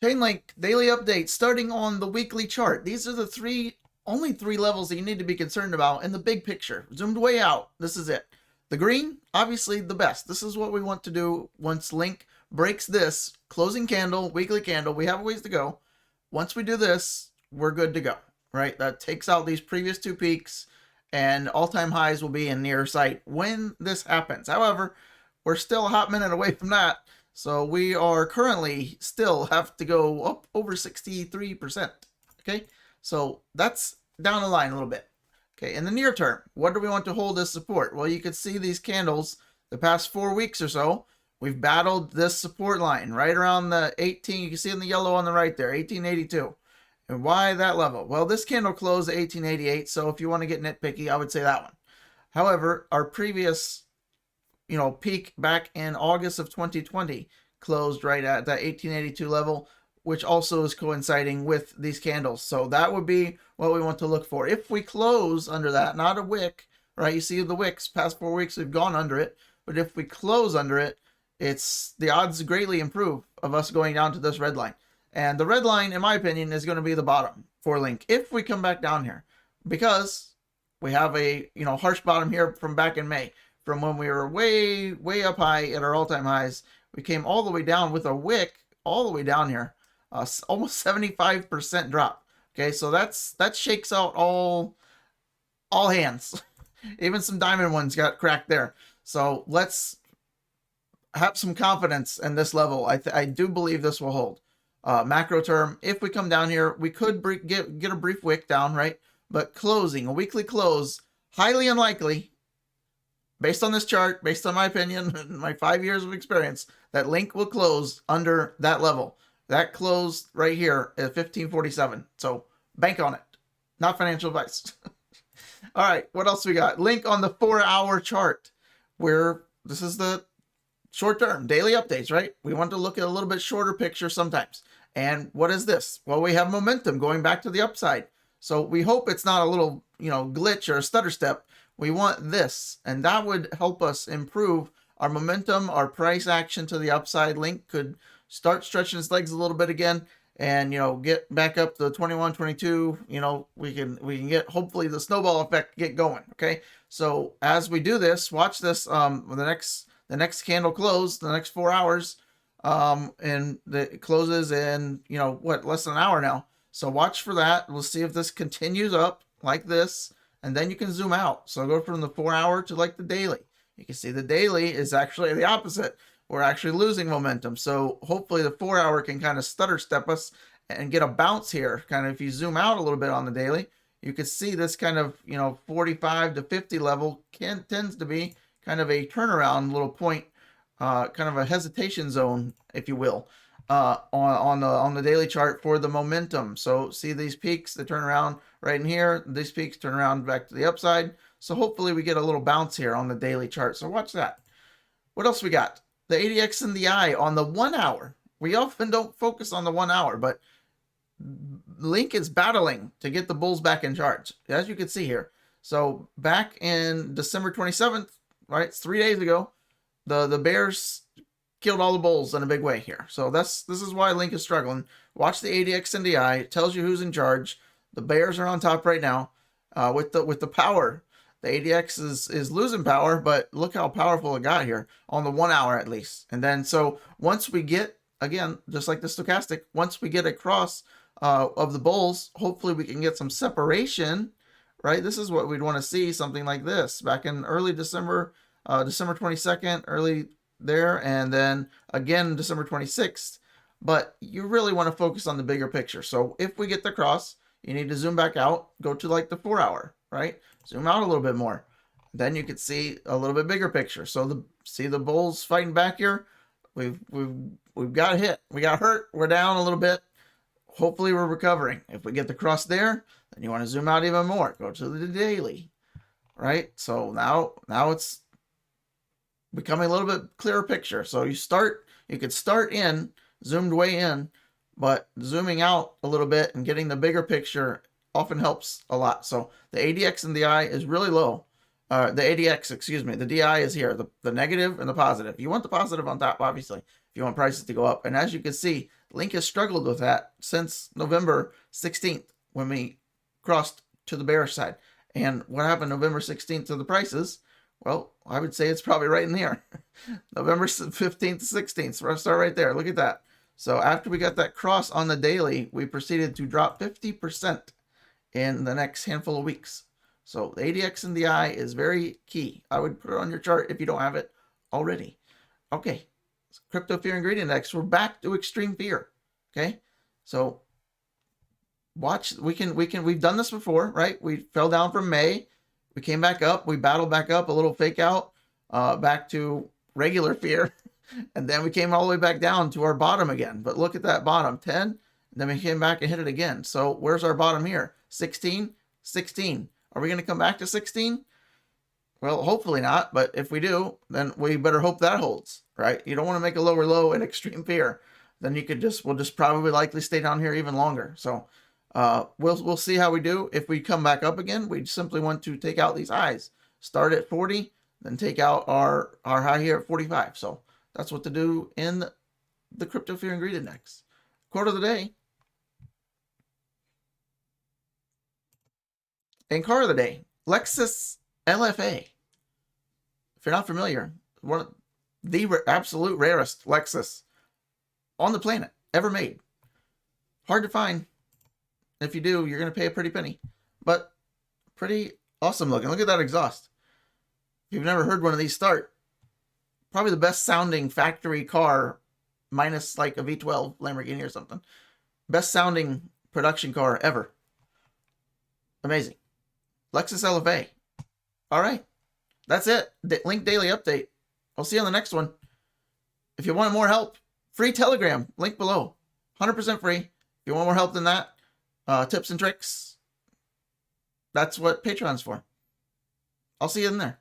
Chainlink daily updates starting on the weekly chart. These are the only three levels that you need to be concerned about in the big picture. Zoomed way out, this is it. The green, obviously the best. This is what we want to do once Link breaks this closing candle, weekly candle. We have a ways to go. Once we do this, we're good to go, right? That takes out these previous two peaks and all-time highs will be in near sight when this happens. However, we're still a hot minute away from that. So we are currently still have to go up over 63%. Okay, so that's down the line a little bit. Okay, in the near term, what do we want to hold as support? Well, you could see these candles the past 4 weeks or so. We've battled this support line right around the 18. You can see in the yellow on the right there, 1882. And why that level? Well, this candle closed at 1888. So if you want to get nitpicky, I would say that one. However, our previous peak back in August of 2020 closed right at that 1882 level, which also is coinciding with these candles. So that would be what we want to look for. If we close under that, not a wick, right? You see the wicks, past 4 weeks we've gone under it, but if we close under it, it's the odds greatly improve of us going down to this red line. And the red line, in my opinion, is going to be the bottom for Link if we come back down here, because we have a harsh bottom here from back in May. From when we were way up high at our all-time highs, we came all the way down with a wick all the way down here, almost 75% drop. Okay, so that shakes out all hands. Even some diamond ones got cracked there. So let's have some confidence in this level. I do believe this will hold. Macro term, if we come down here, we could get a brief wick down, right? But closing, a weekly close, highly unlikely, based on this chart, based on my opinion and my 5 years of experience, that Link will close under that level. That closed right here at 1547. So bank on it. Not financial advice. All right, what else we got? Link on the 4-hour chart, where this is the short-term daily updates, right? We want to look at a little bit shorter picture sometimes. And what is this? Well, we have momentum going back to the upside. So we hope it's not a little, glitch or a stutter step. We want this, and that would help us improve our momentum, our price action to the upside. Link could start stretching its legs a little bit again and, get back up to 21, 22. We can get, hopefully, the snowball effect get going. Okay. So as we do this, watch this, the next candle close, the next 4 hours, and it closes in, less than an hour now. So watch for that. We'll see if this continues up like this. And then you can zoom out. So go from the 4-hour to like the daily. You can see the daily is actually the opposite. We're actually losing momentum. So hopefully the 4-hour can kind of stutter step us and get a bounce here. Kind of if you zoom out a little bit on the daily, you can see this kind of 45 to 50 level tends to be kind of a turnaround little point, kind of a hesitation zone, if you will, on the daily chart for the momentum. So see these peaks that turn around right in here. These peaks turn around back to the upside. So hopefully we get a little bounce here on the daily chart. So watch that. What else we got? The ADX and the I on the 1 hour. We often don't focus on the 1 hour, but Link is battling to get the bulls back in charge, as you can see here. So back in December 27th, right? It's 3 days ago, the bears killed all the bulls in a big way here. So this is why Link is struggling. Watch the ADX and the I. It tells you who's in charge. The bears are on top right now with the power. The ADX is losing power, but look how powerful it got here on the 1 hour at least. And then so once we get, again, just like the stochastic, once we get across of the bulls, hopefully we can get some separation, right? This is what we'd want to see, something like this back in early December, December 22nd, early there, and then again December 26th. But you really want to focus on the bigger picture. So if we get the cross, you need to zoom back out, go to like the 4-hour, right? Zoom out a little bit more. Then you can see a little bit bigger picture. So see the bulls fighting back here. We've got hit. We got hurt. We're down a little bit. Hopefully we're recovering. If we get the cross there, then you want to zoom out even more. Go to the daily, right? So now it's becoming a little bit clearer picture. So you could start in, zoomed way in, but zooming out a little bit and getting the bigger picture often helps a lot. So the ADX and the I is really low. The ADX, excuse me, the DI is here, the negative and the positive. You want the positive on top, obviously, if you want prices to go up. And as you can see, Link has struggled with that since November 16th when we crossed to the bearish side. And what happened November 16th to the prices? Well, I would say it's probably right in here. November 15th, 16th. So I'll start right there. Look at that. So after we got that cross on the daily, we proceeded to drop 50% in the next handful of weeks. So the ADX and DI is very key. I would put it on your chart if you don't have it already. Okay, Crypto Fear Ingredient Index. We're back to extreme fear. Okay, so watch. We've done this before, right? We fell down from May. We came back up. We battled back up, a little fake out, back to regular fear. And then we came all the way back down to our bottom again. But look at that bottom, 10. And then we came back and hit it again. So where's our bottom here? 16, 16. Are we going to come back to 16? Well, hopefully not. But if we do, then we better hope that holds, right? You don't want to make a lower low in extreme fear. Then we'll just probably likely stay down here even longer. So we'll see how we do. If we come back up again, we simply want to take out these highs. Start at 40, then take out our high here at 45. So that's what to do in the Crypto Fear and Greed Index. Quote of the day. And car of the day, Lexus LFA. If you're not familiar, one of the absolute rarest Lexus on the planet ever made. Hard to find. If you do, you're going to pay a pretty penny. But pretty awesome looking. Look at that exhaust. If you've never heard one of these start, probably the best sounding factory car, minus like a V12 Lamborghini or something. Best sounding production car ever. Amazing. Lexus LFA. All right. That's it. Link daily update. I'll see you on the next one. If you want more help, free Telegram. Link below. 100% free. If you want more help than that, tips and tricks, that's what Patreon's for. I'll see you in there.